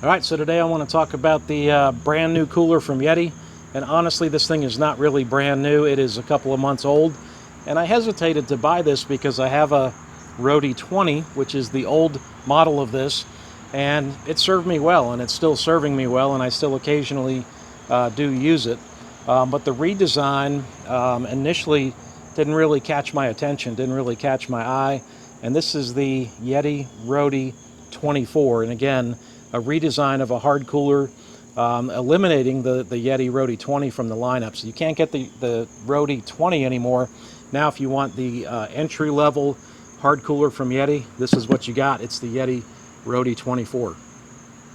Alright, so today I want to talk about the brand new cooler from Yeti. And honestly, this thing is not really brand new. It is a couple of months old. And I hesitated to buy this because I have a Roadie 20, which is the old model of this. And it served me well, and it's still serving me well, and I still occasionally do use it. But the redesign initially didn't really catch my attention, didn't really catch my eye. And this is the Yeti Roadie 24. And again, a redesign of a hard cooler, eliminating the Yeti Roadie 20 from the lineup. So you can't get the Roadie 20 anymore. Now if you want the entry-level hard cooler from Yeti, this is what you got. It's the Yeti Roadie 24.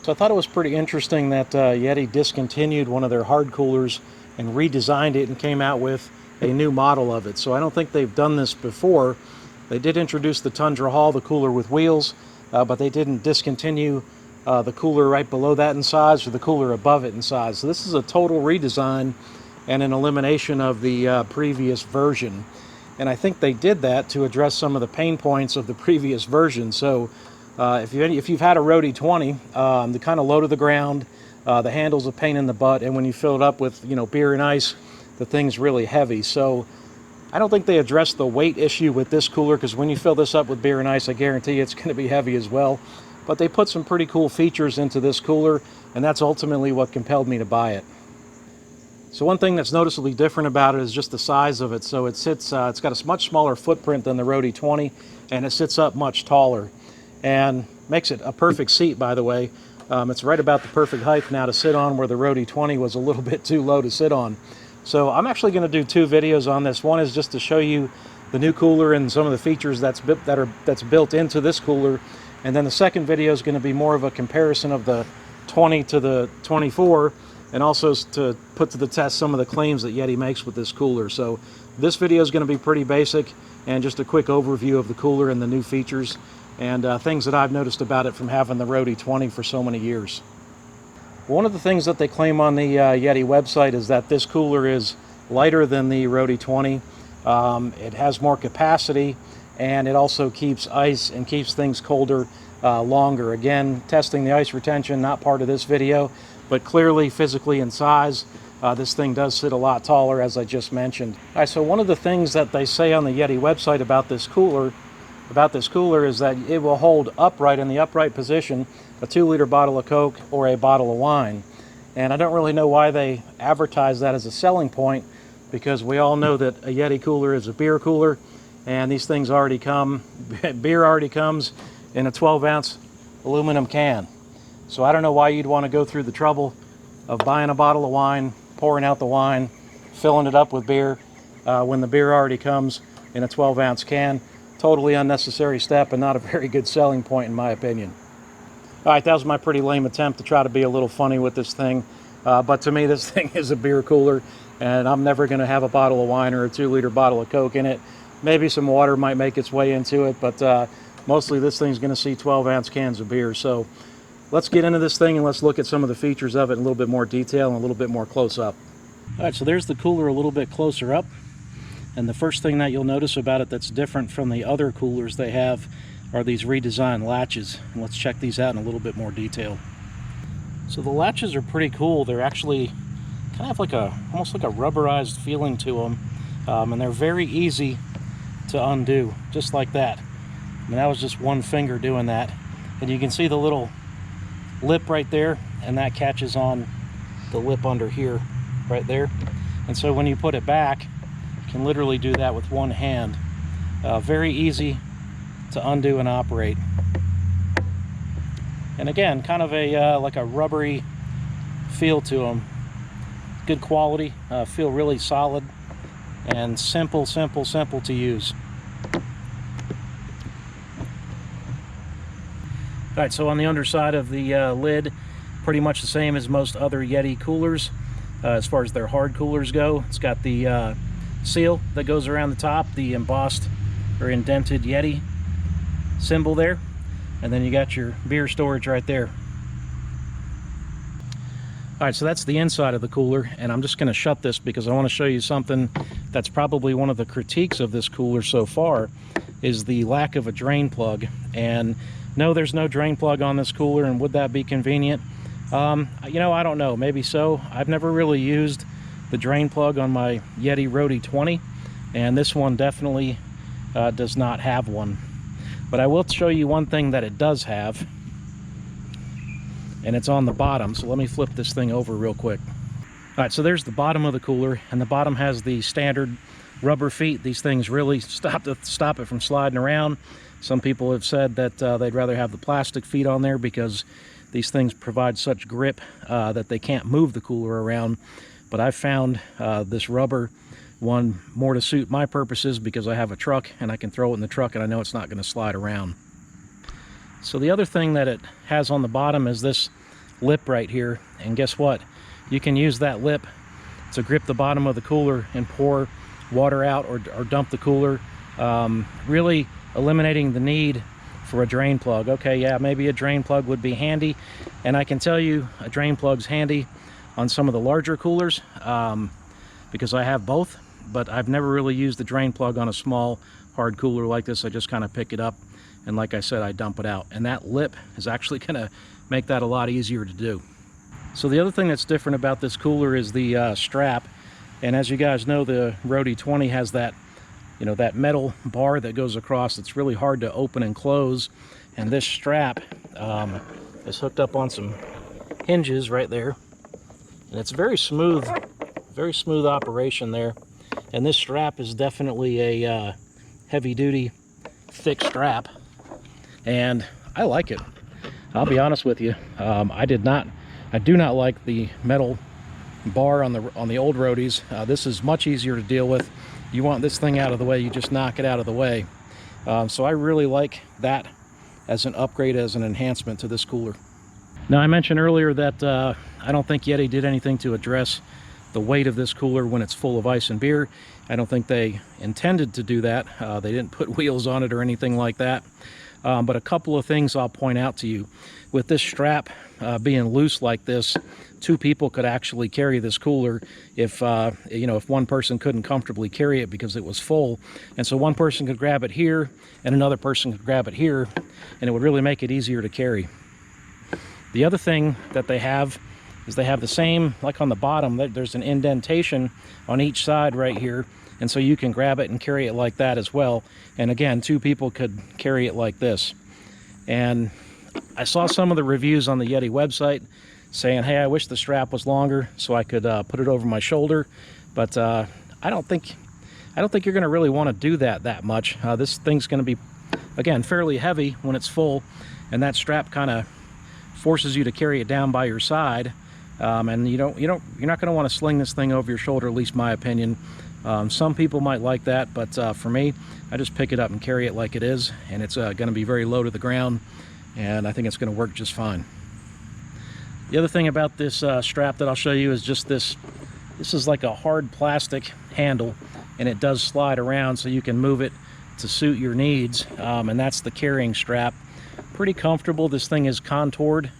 So I thought it was pretty interesting that Yeti discontinued one of their hard coolers and redesigned it and came out with a new model of it. So I don't think they've done this before. They did introduce the Tundra Hall, the cooler with wheels, but they didn't discontinue the cooler right below that in size or the cooler above it in size. So this is a total redesign and an elimination of the previous version. And I think they did that to address some of the pain points of the previous version. So if you've had a Roadie 20, they're kind of low to the ground, the handle's a pain in the butt, and when you fill it up with beer and ice, the thing's really heavy. So I don't think they addressed the weight issue with this cooler, because when you fill this up with beer and ice, I guarantee it's going to be heavy as well. But they put some pretty cool features into this cooler, and that's ultimately what compelled me to buy it. So one thing that's noticeably different about it is just the size of it. So it sits, it's got a much smaller footprint than the Roadie 20, and it sits up much taller. And makes it a perfect seat, by the way. It's right about the perfect height now to sit on, where the Roadie 20 was a little bit too low to sit on. So I'm actually going to do two videos on this. One is just to show you the new cooler and some of the features that's built into this cooler. And then the second video is going to be more of a comparison of the 20 to the 24, and also to put to the test some of the claims that Yeti makes with this cooler. So this video is going to be pretty basic and just a quick overview of the cooler and the new features and things that I've noticed about it from having the Roadie 20 for so many years. One of the things that they claim on the Yeti website is that this cooler is lighter than the Roadie 20. It has more capacity, and it also keeps ice and keeps things colder longer. Again, testing the ice retention, not part of this video, but clearly physically in size, this thing does sit a lot taller, as I just mentioned. All right, so one of the things that they say on the Yeti website about this cooler is that it will hold upright, in the upright position, a 2-liter bottle of Coke or a bottle of wine. And I don't really know why they advertise that as a selling point, because we all know that a Yeti cooler is a beer cooler, and these things already come, beer already comes in a 12-ounce aluminum can. So I don't know why you'd want to go through the trouble of buying a bottle of wine, pouring out the wine, filling it up with beer, when the beer already comes in a 12-ounce can. Totally unnecessary step, and not a very good selling point in my opinion. All right, that was my pretty lame attempt to try to be a little funny with this thing. But to me, this thing is a beer cooler, and I'm never going to have a bottle of wine or a 2-liter bottle of Coke in it. Maybe some water might make its way into it, but mostly this thing's going to see 12-ounce cans of beer. So let's get into this thing and let's look at some of the features of it in a little bit more detail and a little bit more close up. All right, so there's the cooler a little bit closer up. And the first thing that you'll notice about it that's different from the other coolers they have are these redesigned latches. And let's check these out in a little bit more detail. So the latches are pretty cool. They're actually kind of like almost like a rubberized feeling to them. And they're very easy to undo, just like that. I mean, that was just one finger doing that. And you can see the little lip right there, and that catches on the lip under here, right there. And so when you put it back, can literally do that with one hand. Very easy to undo and operate. And again, kind of a like a rubbery feel to them. Good quality, feel really solid, and simple to use. All right, so on the underside of the lid, pretty much the same as most other Yeti coolers as far as their hard coolers go. It's got the seal that goes around the top, the embossed or indented Yeti symbol there, and then you got your beer storage right there. All right, so that's the inside of the cooler, and I'm just going to shut this because I want to show you something that's probably one of the critiques of this cooler so far, is the lack of a drain plug. And no, there's no drain plug on this cooler, and would that be convenient? You know, I don't know, maybe so. I've never really used the drain plug on my Yeti Roadie 20, and this one definitely does not have one. But I will show you one thing that it does have, and it's on the bottom. So let me flip this thing over real quick. All right, so there's the bottom of the cooler, and the bottom has the standard rubber feet. These things really stop it from sliding around. Some people have said that they'd rather have the plastic feet on there because these things provide such grip that they can't move the cooler around. But I've found this rubber one more to suit my purposes because I have a truck and I can throw it in the truck and I know it's not going to slide around. So the other thing that it has on the bottom is this lip right here, and guess what? You can use that lip to grip the bottom of the cooler and pour water out or dump the cooler, really eliminating the need for a drain plug. Okay, yeah, maybe a drain plug would be handy, and I can tell you a drain plug's handy on some of the larger coolers because I have both, but I've never really used the drain plug on a small hard cooler like this. I just kind of pick it up, and like I said, I dump it out, and that lip is actually going to make that a lot easier to do. So the other thing that's different about this cooler is the strap, and as you guys know, the Roadie 20 has that, you know, that metal bar that goes across. It's really hard to open and close, and this strap is hooked up on some hinges right there, and it's very smooth operation there. And this strap is definitely a heavy-duty, thick strap, and I like it. I'll be honest with you, I do not like the metal bar on the old Roadies. This is much easier to deal with. You want this thing out of the way, you just knock it out of the way. So I really like that as an upgrade, as an enhancement to this cooler. Now, I mentioned earlier that I don't think Yeti did anything to address the weight of this cooler when it's full of ice and beer. I don't think they intended to do that. They didn't put wheels on it or anything like that. But a couple of things I'll point out to you. With this strap being loose like this, two people could actually carry this cooler if you know, if one person couldn't comfortably carry it because it was full. And so one person could grab it here and another person could grab it here, and it would really make it easier to carry. The other thing that they have is they have the same, like on the bottom, there's an indentation on each side right here, and so you can grab it and carry it like that as well. And again, two people could carry it like this. And I saw some of the reviews on the Yeti website saying, hey, I wish the strap was longer so I could put it over my shoulder, but I don't think you're going to really want to do that much. This thing's going to be, again, fairly heavy when it's full, and that strap kind of forces you to carry it down by your side. And you're not going to want to sling this thing over your shoulder, at least my opinion. Some people might like that, but for me, I just pick it up and carry it like it is, and it's going to be very low to the ground, and I think it's going to work just fine. The other thing about this strap that I'll show you is just this is like a hard plastic handle, and it does slide around so you can move it to suit your needs, and that's the carrying strap. Pretty comfortable. This thing is contoured.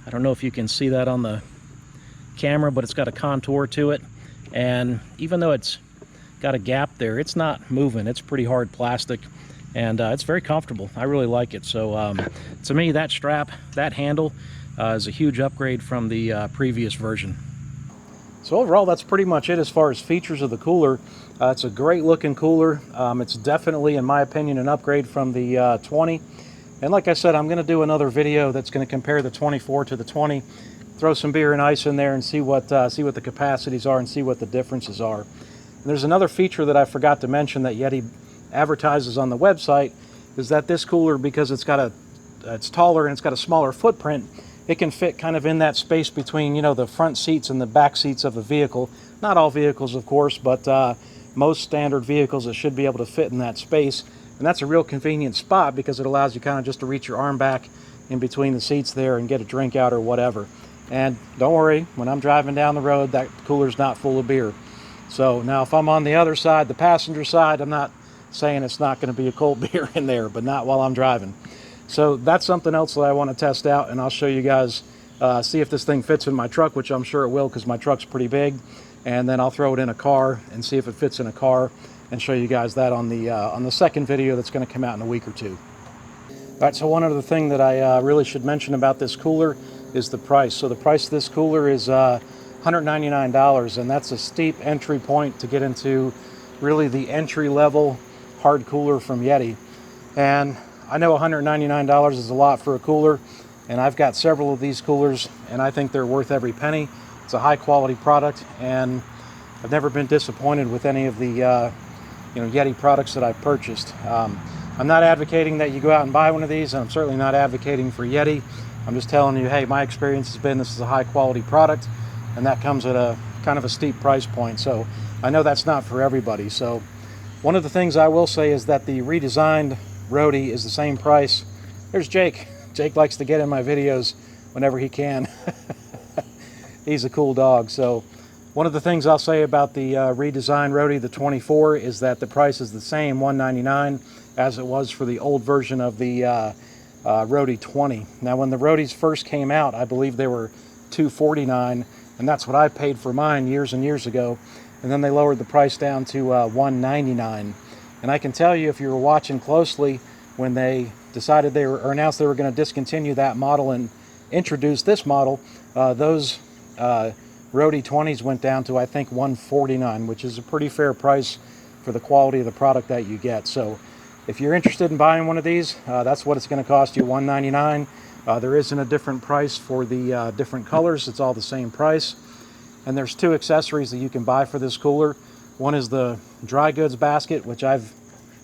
I don't know if you can see that on the camera, but it's got a contour to it, and even though it's got a gap there, it's not moving. It's pretty hard plastic, and it's very comfortable. I really like it. So to me, that strap, that handle is a huge upgrade from the previous version. So overall, that's pretty much it as far as features of the cooler. It's a great looking cooler. It's definitely, in my opinion, an upgrade from the 20. And like I said, I'm going to do another video that's going to compare the 24 to the 20, throw some beer and ice in there and see what the capacities are and see what the differences are. And there's another feature that I forgot to mention that Yeti advertises on the website, is that this cooler, because it's taller and it's got a smaller footprint, it can fit kind of in that space between, you know, the front seats and the back seats of the vehicle. Not all vehicles, of course, but most standard vehicles, it should be able to fit in that space. And that's a real convenient spot because it allows you kind of just to reach your arm back in between the seats there and get a drink out or whatever. And don't worry, when I'm driving down the road, that cooler's not full of beer. So now if I'm on the other side, the passenger side, I'm not saying it's not going to be a cold beer in there, but not while I'm driving. So that's something else that I want to test out, and I'll show you guys, see if this thing fits in my truck, which I'm sure it will because my truck's pretty big. And then I'll throw it in a car and see if it fits in a car, and show you guys that on the second video that's going to come out in a week or two. All right, so one other thing that I really should mention about this cooler, is the price. So the price of this cooler is $199, and that's a steep entry point to get into really the entry-level hard cooler from Yeti. And I know $199 is a lot for a cooler, and I've got several of these coolers, and I think they're worth every penny. It's a high-quality product, and I've never been disappointed with any of the Yeti products that I've purchased. I'm not advocating that you go out and buy one of these, and I'm certainly not advocating for Yeti. I'm just telling you, hey, my experience has been this is a high-quality product, and that comes at a kind of a steep price point. So I know that's not for everybody. So one of the things I will say is that the redesigned Roadie is the same price. There's Jake. Jake likes to get in my videos whenever he can. He's a cool dog. So one of the things I'll say about the redesigned Roadie, the 24, is that the price is the same, $199, as it was for the old version of the Roadie 20. Now, when the Roadies first came out, I believe they were $249, and that's what I paid for mine years and years ago. And then they lowered the price down to $199. And I can tell you, if you were watching closely, when they decided they were, or announced they were going to discontinue that model and introduce this model, those Roadie 20s went down to, I think, $149, which is a pretty fair price for the quality of the product that you get. So if you're interested in buying one of these, that's what it's going to cost you, $199. There isn't a different price for the different colors. It's all the same price. And there's two accessories that you can buy for this cooler. One is the dry goods basket, which I've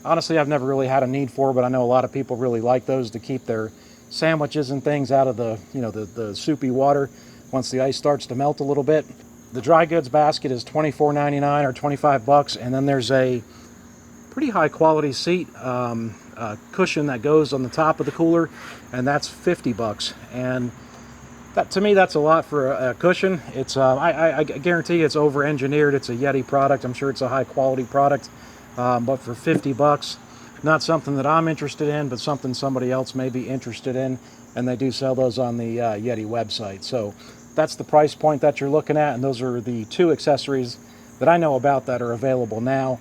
never really had a need for, but I know a lot of people really like those to keep their sandwiches and things out of the, the soupy water once the ice starts to melt a little bit. The dry goods basket is $24.99 or $25, and then there's a pretty high quality seat cushion that goes on the top of the cooler, and that's $50. And that, to me, that's a lot for a cushion. It's I guarantee it's over engineered. It's a Yeti product. I'm sure it's a high quality product, but for $50, not something that I'm interested in, but something somebody else may be interested in, and they do sell those on the Yeti website. So that's the price point that you're looking at, and those are the two accessories that I know about that are available now.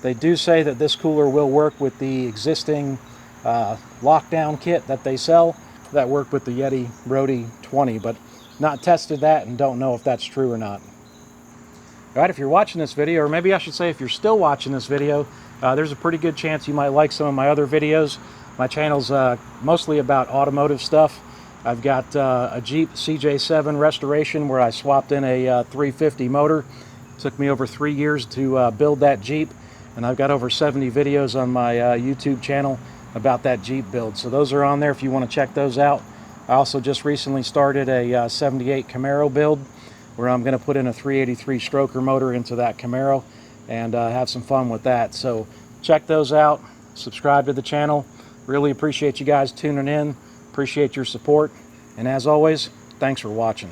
They do say that this cooler will work with the existing lockdown kit that they sell that work with the Yeti Roadie 20, but not tested that and don't know if that's true or not. All right, if you're watching this video, or maybe I should say if you're still watching this video, there's a pretty good chance you might like some of my other videos. My channel's mostly about automotive stuff. I've got a Jeep CJ7 restoration where I swapped in a 350 motor. It took me over 3 years to build that Jeep, and I've got over 70 videos on my YouTube channel about that Jeep build. So those are on there if you want to check those out. I also just recently started a 78 Camaro build where I'm going to put in a 383 stroker motor into that Camaro and have some fun with that. So check those out. Subscribe to the channel. Really appreciate you guys tuning in. Appreciate your support. And as always, thanks for watching.